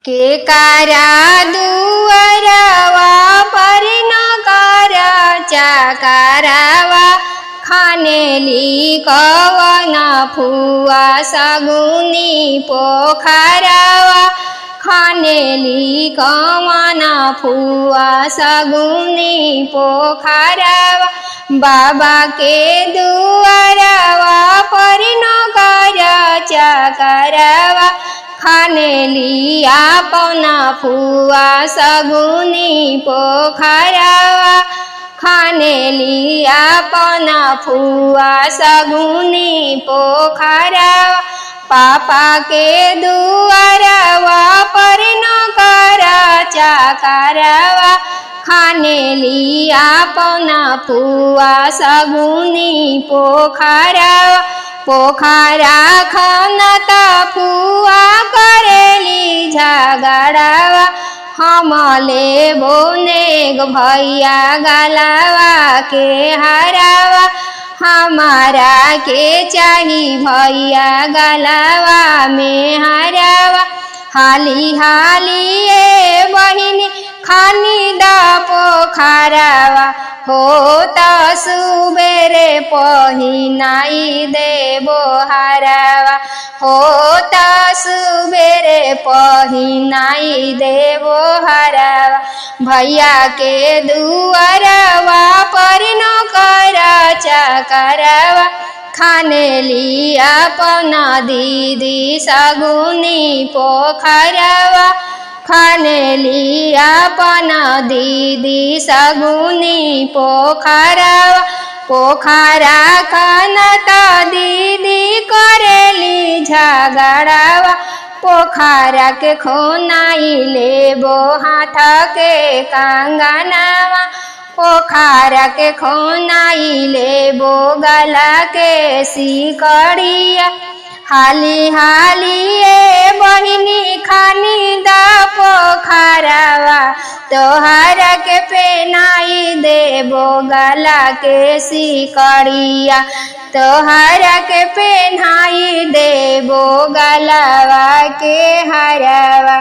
के कारा दुअरवा पर न करा चाकरावा खानेली कवन फुआ सगुनी पोखरावा खानेली कवन फुआ सगुनी पोखरावा बाबा के दुअरवा पर न करा चाकरावा खानेली अपना फुआ सगुनी पोखरावा खानेली अपना फुआ सगुनी पोखरावा पापा के दुअरवा पर न करा चाकरावा खानेली अपना फुआ सगुनी पोखरावा पोखरा खनता फुआ करेली झगड़ावा हमले बोने भैया गलावा के हरावा हमारा के चाही भैया गलावा में हरावा हाली हाली ए बहिनी खानी दा पोखरावा होता सुबेरे पहिनाई देबो हरावा होता सुबेरे पहिनाई देबो हरावा भैया के दुअरवा पर न करा चाकरावा खानेली अपना दीदी सगुनी पोखरावा खानेली अपना दीदी सगुनी पोखरावा पोखरा खनता दीदी करेली झगड़ावा पोखरा के खोनाई लेबो हाथ के कंगनावा पोखरा के खोनाई लेबो गला के सिकड़िया हाली हाली ए बहिनी खानी दा पोखरावा तोहरा के पेनाई देबो गला के सिकड़िया तोहरा के पेनाई देबो गलावा के हरावा।